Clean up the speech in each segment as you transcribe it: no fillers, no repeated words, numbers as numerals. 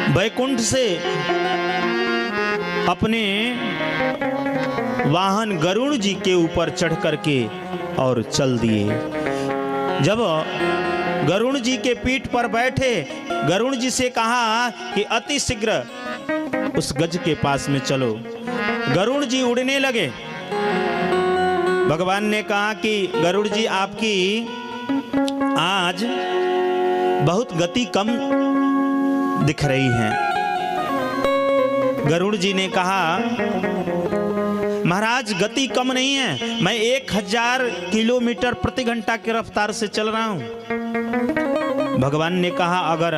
बैकुंठ से अपने वाहन गरुड़ जी के ऊपर चढ़ करके और चल दिए। जब गरुड़ जी के पीठ पर बैठे, गरुड़ जी से कहा कि अति शीघ्र उस गज के पास में चलो। गरुड़ जी उड़ने लगे। भगवान ने कहा कि गरुड़ जी आपकी आज बहुत गति कम दिख रही है। गरुड़ जी ने कहा महाराज गति कम नहीं है, मैं 1000 किलोमीटर प्रति घंटा की रफ्तार से चल रहा हूं। भगवान ने कहा अगर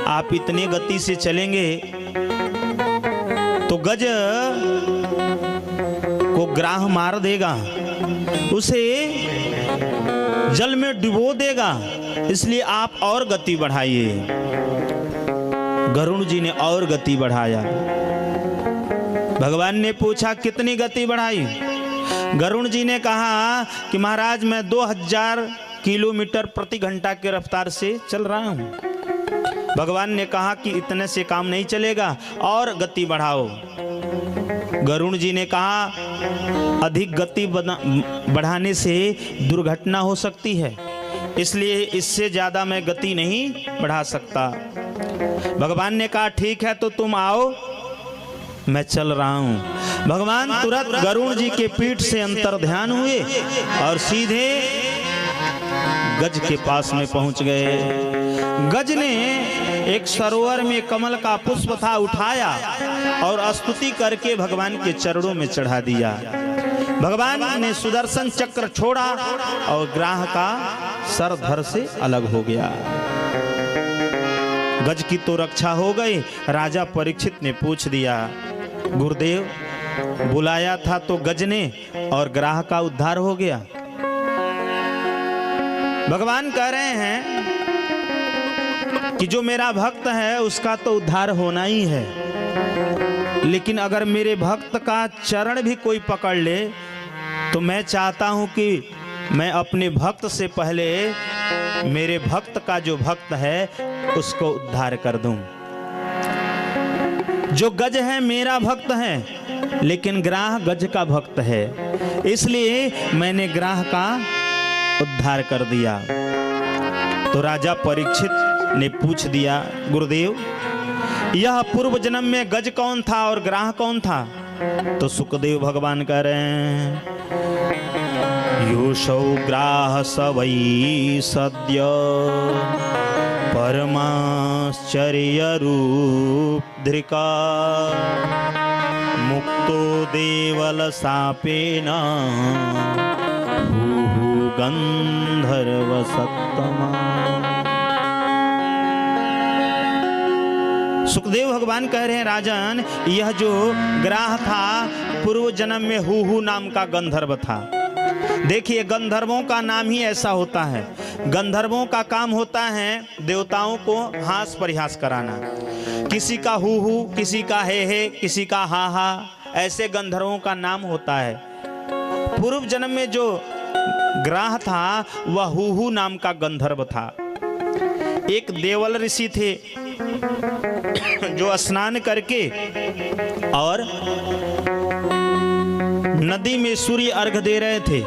आप इतने गति से चलेंगे तो गज को ग्राह मार देगा, उसे जल में डुबो देगा, इसलिए आप और गति बढ़ाइए। गरुड़ जी ने और गति बढ़ाया। भगवान ने पूछा कितनी गति बढ़ाई? गरुड़ जी ने कहा कि महाराज मैं 2000 किलोमीटर प्रति घंटा की रफ्तार से चल रहा हूं। भगवान ने कहा कि इतने से काम नहीं चलेगा, और गति बढ़ाओ। गरुड़ जी ने कहा अधिक गति बढ़ाने से दुर्घटना हो सकती है, इसलिए इससे ज्यादा मैं गति नहीं बढ़ा सकता। भगवान ने कहा ठीक है तो तुम आओ, मैं चल रहा हूं। भगवान तुरंत गरुड़ जी के पीठ से अंतर ध्यान हुए और सीधे गज के पास में पहुंच गए। गज ने एक सरोवर में कमल का पुष्प था उठाया और स्तुति करके भगवान के चरणों में चढ़ा दिया। भगवान ने सुदर्शन चक्र छोड़ा और ग्राह का सर धड़ से अलग हो गया। गज की तो रक्षा हो गई। राजा परीक्षित ने पूछ दिया गुरुदेव बुलाया था तो गज ने और ग्राह का उद्धार हो गया। भगवान कह रहे हैं कि जो मेरा भक्त है उसका तो उद्धार होना ही है, लेकिन अगर मेरे भक्त का चरण भी कोई पकड़ ले तो मैं चाहता हूं कि मैं अपने भक्त से पहले मेरे भक्त का जो भक्त है उसको उद्धार कर दूं। जो गज है मेरा भक्त है, लेकिन ग्राह गज का भक्त है, इसलिए मैंने ग्राह का उद्धार कर दिया। तो राजा परीक्षित ने पूछ दिया गुरुदेव यह पूर्व जन्म में गज कौन था और ग्राह कौन था? तो सुखदेव भगवान कह रहे हैं योषौ ग्राह स वै सद्य परमाश्चर्य रूप धृका मुक्तो देवल सापेन भूः गंधर्व सत्तमा। सुखदेव भगवान कह रहे हैं राजन यह जो ग्राह था पूर्व जन्म में हूहू नाम का गंधर्व था। देखिए गंधर्वों का नाम ही ऐसा होता है। गंधर्वों का काम होता है देवताओं को हास परिहास कराना। किसी का हूहू, किसी का हे, किसी का हा हा, ऐसे गंधर्वों का नाम होता है। पूर्व जन्म में जो ग्राह था वह हूहू नाम का गंधर्व था। एक देवल ऋषि थे जो स्नान करके और नदी में सूर्य अर्घ दे रहे थे।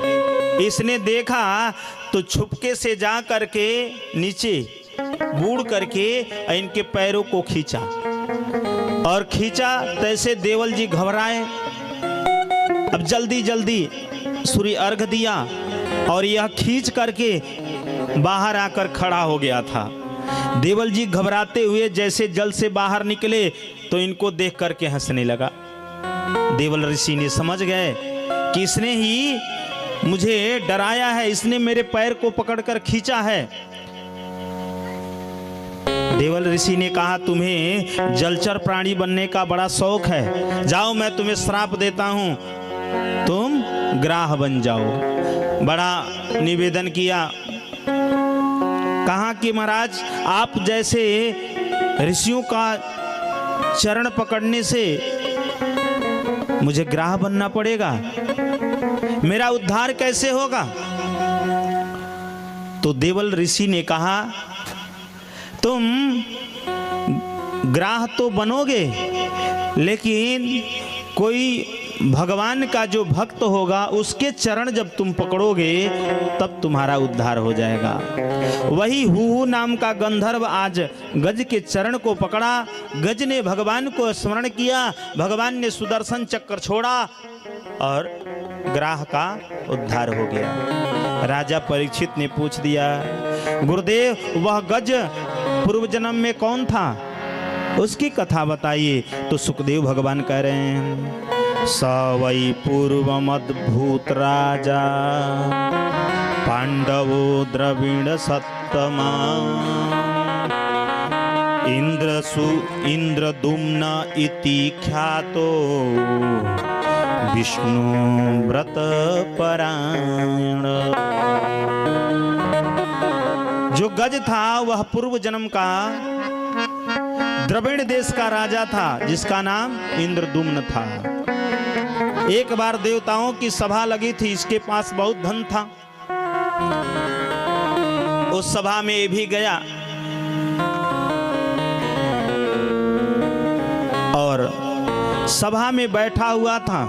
इसने देखा तो छुपके से जा करके नीचे बूढ़ करके इनके पैरों को खींचा और खींचा तैसे देवल जी घबराए। अब जल्दी जल्दी सूर्य अर्घ दिया और यह खींच करके बाहर आकर खड़ा हो गया था। देवल जी घबराते हुए जैसे जल से बाहर निकले तो इनको देख करके हंसने लगा। देवल ऋषि ने समझ गए कि इसने ही मुझे डराया है, इसने मेरे पैर को पकड़कर खींचा है। देवल ऋषि ने कहा तुम्हें जलचर प्राणी बनने का बड़ा शौक है, जाओ मैं तुम्हें श्राप देता हूं, तुम ग्राह बन जाओ। बड़ा निवेदन किया। कहा कि महाराज आप जैसे ऋषियों का चरण पकड़ने से मुझे ग्राह बनना पड़ेगा, मेरा उद्धार कैसे होगा? तो देवल ऋषि ने कहा तुम ग्राह तो बनोगे, लेकिन कोई भगवान का जो भक्त होगा उसके चरण जब तुम पकड़ोगे तब तुम्हारा उद्धार हो जाएगा। वही हुहू नाम का गंधर्व आज गज के चरण को पकड़ा, गज ने भगवान को स्मरण किया, भगवान ने सुदर्शन चक्र छोड़ा और ग्राह का उद्धार हो गया। राजा परीक्षित ने पूछ दिया, गुरुदेव वह गज पूर्व जन्म में कौन था, उसकी कथा बताइए। तो सुखदेव भगवान कह रहे हैं, स वै पूर्वमद्भूत राजा पांडवो द्रविड़ सत्तमा इंद्रदुम्न इति ख्यातो विष्णु व्रत परायण। जो गज था वह पूर्व जन्म का द्रविड़ देश का राजा था जिसका नाम इंद्रदुम्न था। एक बार देवताओं की सभा लगी थी, इसके पास बहुत धन था। उस सभा में ये भी गया और सभा में बैठा हुआ था।